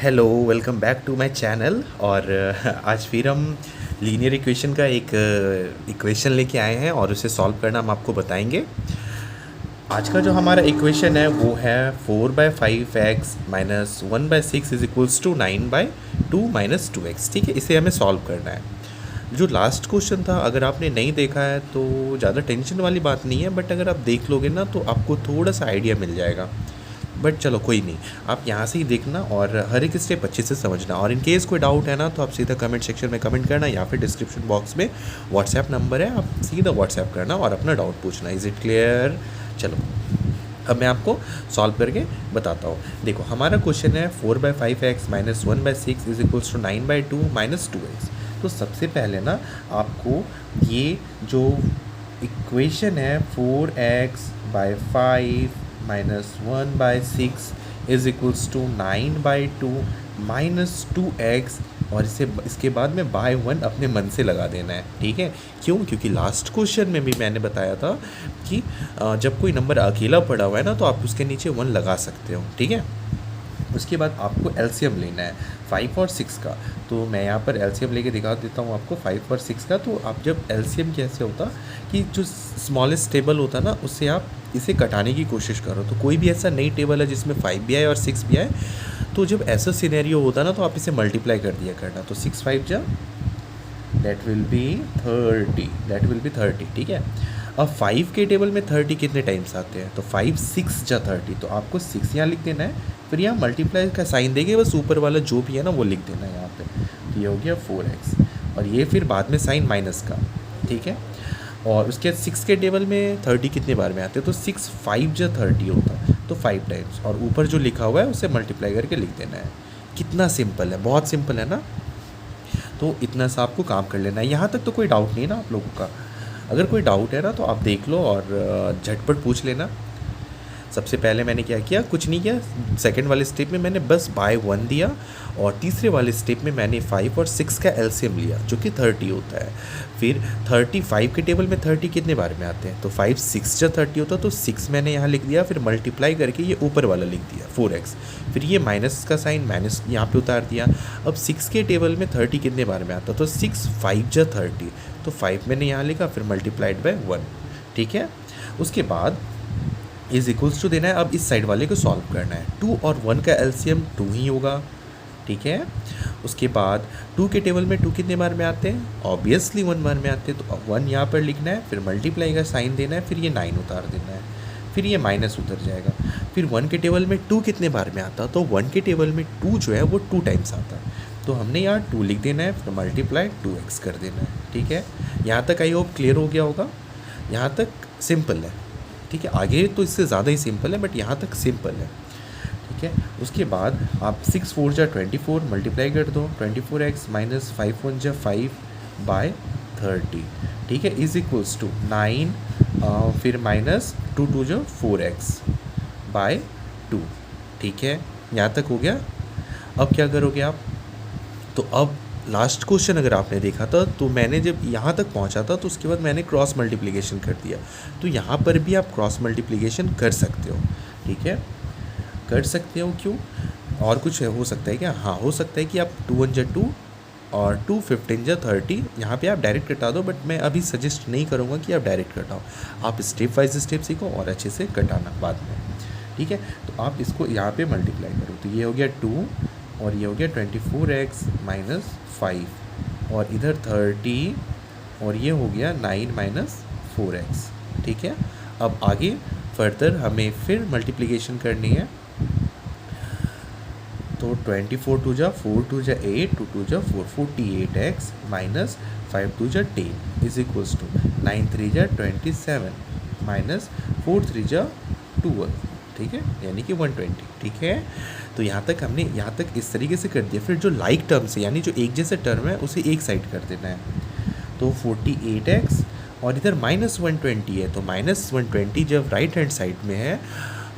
Hello, welcome back to my channel. और आज फिर हम लीनियर इक्वेशन का एक इक्वेशन लेके आए हैं और उसे सॉल्व करना हम आपको बताएंगे। आज का जो हमारा इक्वेशन है वो है 4/5x minus 1/6 is equals to 9/2 minus 2x। ठीक है, इसे हमें सॉल्व करना है। जो लास्ट क्वेश्चन था, अगर आपने नहीं देखा है तो ज़्यादा टेंशन वाली बात नहीं है, बट अगर आप देख लोगे ना तो आपको थोड़ा सा आइडिया मिल जाएगा। बट चलो कोई नहीं, आप यहाँ से ही देखना और हर एक स्टेप अच्छे से समझना। और इन केस कोई डाउट है ना तो आप सीधा कमेंट सेक्शन में कमेंट करना या फिर डिस्क्रिप्शन बॉक्स में व्हाट्सएप नंबर है, आप सीधा व्हाट्सएप करना और अपना डाउट पूछना। Is it clear? चलो अब मैं आपको सॉल्व करके बताता हूँ। देखो, हमारा क्वेश्चन है 4/5x minus 1/6 is equals to 9/2 minus 2x। तो सबसे पहले ना आपको ये जो इक्वेशन है 4x/5 minus 1/6 is equals to 9/2 minus 2x, और इसे इसके बाद में बाय 1 अपने मन से लगा देना है। ठीक है, क्यों? क्योंकि लास्ट क्वेश्चन में भी मैंने बताया था कि जब कोई नंबर अकेला पड़ा हुआ है ना तो आप उसके नीचे 1 लगा सकते हो। ठीक है, उसके बाद आपको एलसीएम लेना है 5 और 6 का। तो मैं यहाँ पर एलसीएम लेके दिखा देता हूँ आपको 5 और 6 का। तो आप जब एलसीएम कैसे होता कि जो स्मॉलेस्ट टेबल होता ना उससे आप इसे कटाने की कोशिश करो। तो कोई भी ऐसा नई टेबल है जिसमें 5 भी आए और 6 भी आए, तो जब ऐसा सिनेरियो होता ना तो आप इसे मल्टीप्लाई कर दिया करना। तो 6 5 जा दैट विल बी 30। ठीक है, अब 5 के टेबल में 30 कितने टाइम्स आते हैं? तो 5 6 जा 30। तो आपको 6 यहाँ लिख देना है, फिर यहाँ मल्टीप्लाई का साइन देंगे, बस ऊपर वाला जो भी है ना वो लिख देना है यहाँ पे। तो ये हो गया 4x, और ये फिर बाद में साइन माइनस का। ठीक है, और उसके बाद 6 के टेबल में 30 कितने बार में आते हैं? तो 6 5 जा 30 होता है, तो 5 टाइम्स, और ऊपर जो लिखा हुआ है उसे मल्टीप्लाई करके लिख देना है। कितना सिंपल है, बहुत सिंपल है ना। तो इतना सा आपको काम कर लेना है। यहाँ तक तो कोई डाउट नहीं है ना आप लोगों का? अगर कोई डाउट है ना तो आप देख लो और झटपट पूछ लेना। सबसे पहले मैंने क्या किया, कुछ नहीं किया। सेकंड वाले स्टेप में मैंने बस बाय 1 दिया, और तीसरे वाले स्टेप में मैंने 5 और 6 का एलसीएम लिया जो कि 30 होता है। फिर 35 के टेबल में 30 कितने बार में आते हैं? तो 5 6 जब 30 होता है, तो 6 मैंने यहाँ लिख दिया, फिर मल्टीप्लाई करके ये ऊपर वाला लिख दिया 4x। फिर ये माइनस का साइन माइनस यहाँ पे उतार दिया। अब 6 के टेबल में 30 कितने बार में आता है? तो 6 5 जा 30, तो 5 मैंने यहाँ लिखा, फिर मल्टीप्लाइड बाय 1। ठीक है, उसके बाद इज इक्वल्स टू देना है। अब इस साइड वाले को सॉल्व करना है। 2 और 1 का एलसीएम 2 ही होगा। ठीक है, उसके बाद 2 के टेबल में 2 कितने बार में आते हैं? ऑब्वियसली 1 बार में आते हैं, तो 1 यहाँ पर लिखना है, फिर मल्टीप्लाई का साइन देना है, फिर ये 9 उतार देना है, फिर ये माइनस उतर जाएगा। फिर 1 के टेबल में 2 कितने बार में आता है? तो 1 के टेबल में 2 जो है वो 2 टाइम्स आता है, तो हमने यहाँ 2 लिख देना है, फिर मल्टीप्लाई 2x कर देना है। ठीक है, यहाँ तक आई होप क्लियर हो गया होगा। यहाँ तक सिंपल है। ठीक है, आगे तो इससे ज़्यादा ही सिंपल है, बट यहाँ तक सिंपल है। ठीक है, उसके बाद आप 6 4 जा 24 मल्टीप्लाई कर दो, 24x माइनस 5 1 जा 5/30। ठीक है, इज इक्वल्स टू 9, फिर माइनस 2 2 जो 4x/2। ठीक है, यहाँ तक हो गया। अब क्या करोगे आप? तो अब लास्ट क्वेश्चन अगर आपने देखा था तो मैंने जब यहाँ तक पहुँचा था तो उसके बाद मैंने क्रॉस मल्टीप्लिकेशन कर दिया। तो यहाँ पर भी आप क्रॉस मल्टीप्लिकेशन कर सकते हो। ठीक है, कर सकते हो। क्यों? और कुछ हो सकता है क्या? हाँ, हो सकता है कि आप 2 1 जा 2 और 2 15 जा 30 यहाँ पे आप डायरेक्ट कटा दो, बट मैं अभी सजेस्ट नहीं करूँगा कि आप डायरेक्ट कटाओ। आप स्टेप वाइज स्टेप सीखो और अच्छे से कटाना बाद में। ठीक है, तो आप इसको यहाँ पे मल्टीप्लाई करो, तो ये हो गया 2 और ये हो गया 24x माइनस 5, और इधर 30, और ये हो गया 9 माइनस 4x। ठीक है, अब आगे फर्दर हमें फिर मल्टीप्लिकेशन करनी है। तो 24 2 जा 4 2 जा 8 2 2 जा 4, 48x माइनस 5 2 जा 10 इज इक्वल्स टू 9 3 जा 27 माइनस 4 3 जा 12। ठीक है, यानी कि 120। ठीक है, तो यहाँ तक हमने यहाँ तक इस तरीके से कर दिया। फिर जो लाइक टर्म्स है, यानी जो एक जैसे टर्म है, उसे एक साइड कर देना है। तो 48x और इधर माइनस 120 है, तो माइनस 120 जब राइट हैंड साइड में है,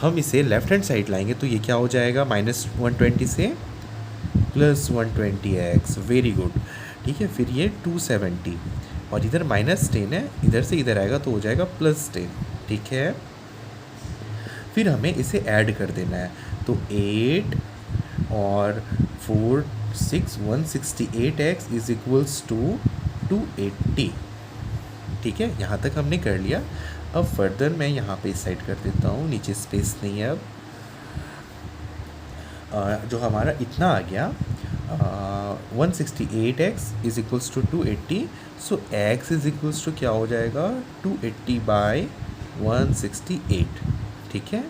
हम इसे लेफ्ट हैंड साइड लाएंगे, तो ये क्या हो जाएगा? माइनस 120 से प्लस 120x। Very good. ठीक है, फिर ये 270, और इधर माइनस 10 है, इधर से इधर आएगा तो हो जाएगा प्लस 10। ठीक है, फिर हमें इसे ऐड कर देना है। तो 8 और 168x इज इक्वल्स टू 280। ठीक है, यहाँ तक हमने कर लिया। अब फर्दर मैं यहाँ पे साइड कर देता हूँ, नीचे स्पेस नहीं है। अब जो हमारा इतना आ गया 168x is equals to 280, so x is equals to क्या हो जाएगा 280/168। ठीक है,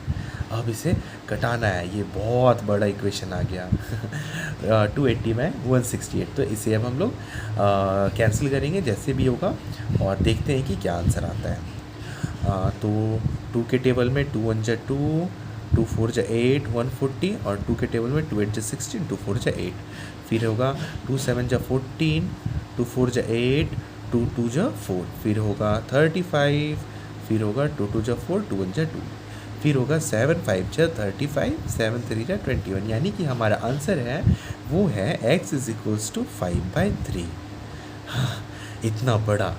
अब इसे घटाना है, ये बहुत बड़ा इक्वेशन आ गया 280/168। तो इसे अब हम लोग कैंसिल करेंगे जैसे भी होगा और देखते हैं कि क्या आंसर आता है। तो 2 के टेबल में 2 1 जा 2, 2 4 जा 8, 140, और 2 के टेबल में 2 8 जा 16, 2 4 जा 8। फिर होगा 2 7 जा 14, 2 4 जा 8, 2 2 जा 4, फिर होगा 35, फिर होगा 2 2 जा 4, 2 1 जा 2, फिर होगा 7 5 जा 35, 7 3 जा 21। यानी कि हमारा आंसर है वो है x इज इक्वल्स टू 5/3। इतना बड़ा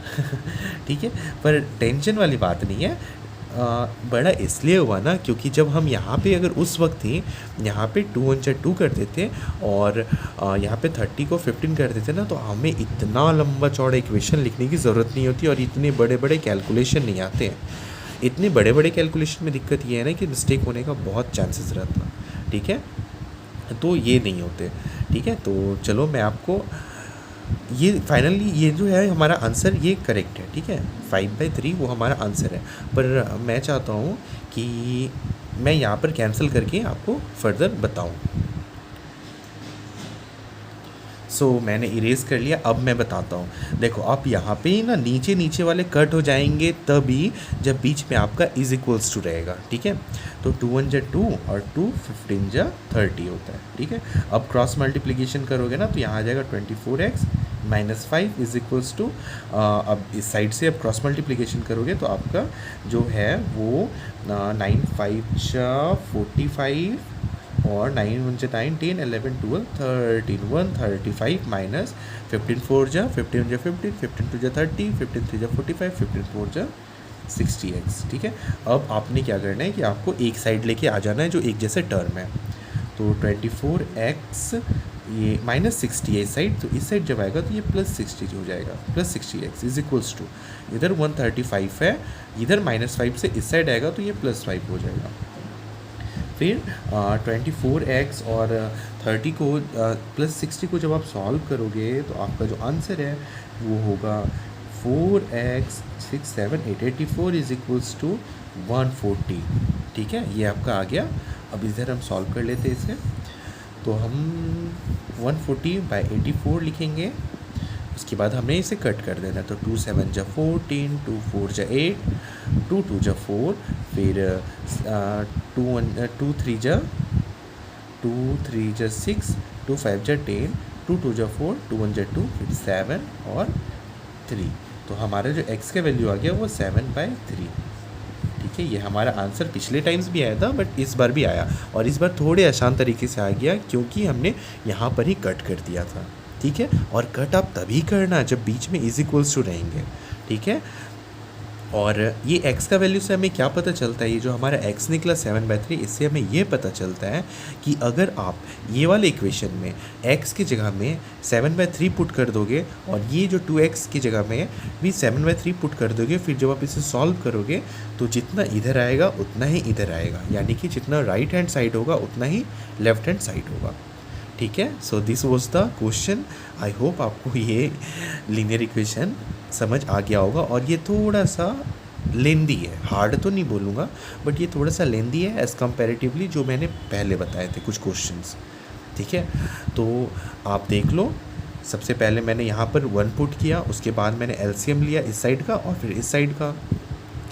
ठीक है, पर टेंशन वाली बात नहीं है। बड़ा इसलिए हुआ ना क्योंकि जब हम यहाँ पे अगर उस वक्त ही यहाँ पे 2 1 जा 2 कर देते और यहाँ पे 30 को 15 कर देते ना, तो हमें इतना लंबा चौड़ा इक्वेशन लिखने की ज़रूरत नहीं होती और इतने बड़े बड़े कैलकुलेशन नहीं आते हैं। इतने बड़े बड़े कैलकुलेशन में दिक्कत ये है ना कि मिस्टेक होने का बहुत चांसेस रहता। ठीक है, तो ये नहीं होते। ठीक है, तो चलो मैं आपको ये फाइनली ये जो है हमारा आंसर ये करेक्ट है। ठीक है, 5/3 वो हमारा आंसर है। पर मैं चाहता हूँ कि मैं यहाँ पर कैंसिल करके आपको फर्दर बताऊँ। मैंने इरेज कर लिया। अब मैं बताता हूँ, देखो आप यहाँ पे ही ना नीचे नीचे वाले कट हो जाएंगे तभी जब बीच में आपका इज इक्वल्स टू रहेगा। ठीक है, तो 2 1 जा 2 और 2 15 जा 30 होता है। ठीक है, अब क्रॉस मल्टीप्लिकेशन करोगे ना तो यहाँ आ जाएगा 24x - 5 इज इक्वल्स टू, अब इस साइड से अब क्रॉस मल्टीप्लिकेशन करोगे तो आपका जो है वो 9 5 जा 45 और 9 1 जा 9 10 11 12 13 135 माइनस 15 4 जा 15 जा 15 15 2 जा 30 15 3 जा 45 15 4 जा 60x। ठीक है, अब आपने क्या करना है कि आपको एक साइड लेके आ जाना है जो एक जैसे टर्म है। तो 24x ये -60 है इस साइड, तो इस साइड जब आएगा तो ये +60 हो जाएगा, +60x इज इक्वल्स टू, इधर 135 है, इधर -5 से इस साइड आएगा तो ये +5 हो जाएगा। फिर 24x और 30 को +60 को जब आप सॉल्व करोगे तो आपका जो आंसर है वो होगा 4x 6 7 8 84 इज इक्वल्स टू 140। ठीक है, ये आपका आ गया। अब इधर हम सॉल्व कर लेते हैं इसे, तो हम 140/84 लिखेंगे। उसके बाद हमें इसे कट कर देना, तो 2 7 जा 14, 2 4 जा 8, 2 2 जा 4, फिर 2 3 जा 6, 2 5 जा 10, 2 2 जा 4, 2 1 जा 2, फिर 7 और 3। तो हमारा जो x का वैल्यू आ गया वो 7/3। ठीक है, ये हमारा आंसर पिछले टाइम्स भी आया था बट इस बार भी आया, और इस बार थोड़े आसान तरीके से आ गया क्योंकि हमने यहाँ पर ही कट कर दिया था। ठीक है, और कट आप तभी करना जब बीच में इज इक्वल्स टू रहेंगे। ठीक है, और ये x का वैल्यू से हमें क्या पता चलता है, ये जो हमारा x निकला 7/3, इससे हमें ये पता चलता है कि अगर आप ये वाले इक्वेशन में x की जगह में 7/3 पुट कर दोगे और ये जो 2x की जगह में भी 7/3 पुट कर दोगे, फिर जब आप इसे सॉल्व करोगे तो जितना इधर आएगा उतना ही इधर आएगा, यानी कि जितना राइट हैंड साइड होगा उतना ही लेफ्ट हैंड साइड होगा। ठीक है, so this was the question. I hope आपको ये लीनियर इक्वेशन समझ आ गया होगा, और ये थोड़ा सा लेंदी है, हार्ड तो नहीं बोलूँगा बट ये थोड़ा सा लेंदी है एज़ कंपैरेटिवली जो मैंने पहले बताए थे कुछ क्वेश्चंस। ठीक है, तो आप देख लो। सबसे पहले मैंने यहाँ पर 1 पुट किया, उसके बाद मैंने एलसीएम लिया इस साइड का और फिर इस साइड का।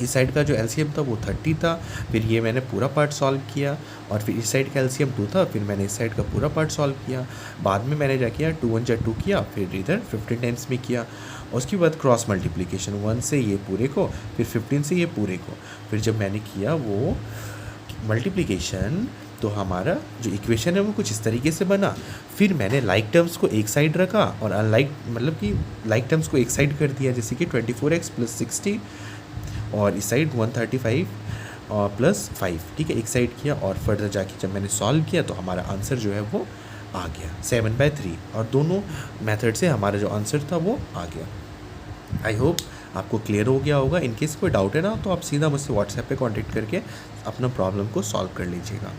इस साइड का जो एलसीएम था वो 30 था, फिर ये मैंने पूरा पार्ट सॉल्व किया, और फिर इस साइड का एलसीएम 2 था, फिर मैंने इस साइड का पूरा पार्ट सॉल्व किया। बाद में मैंने क्या किया, 2 1 जा 2 किया, फिर इधर 15 टाइम्स में किया। उसके बाद क्रॉस मल्टीप्लिकेशन 1 से ये पूरे को, फिर 15 से ये पूरे को। फिर जब मैंने किया वो मल्टीप्लिकेशन तो हमारा जो इक्वेशन है वो कुछ इस तरीके से बना। फिर मैंने लाइक टर्म्स को एक साइड रखा और अनलाइक मतलब कि लाइक टर्म्स को एक साइड कर दिया, जैसे कि 24x + 60 और इस साइड 135 और +5। ठीक है, एक साइड किया, और फर्दर जाके जब मैंने सॉल्व किया तो हमारा आंसर जो है वो आ गया 7/3 और दोनों मेथड से हमारा जो आंसर था वो आ गया। आई होप आपको क्लियर हो गया होगा। इन केस कोई डाउट है ना तो आप सीधा मुझसे व्हाट्सएप पे कांटेक्ट करके अपना प्रॉब्लम को सॉल्व कर लीजिएगा।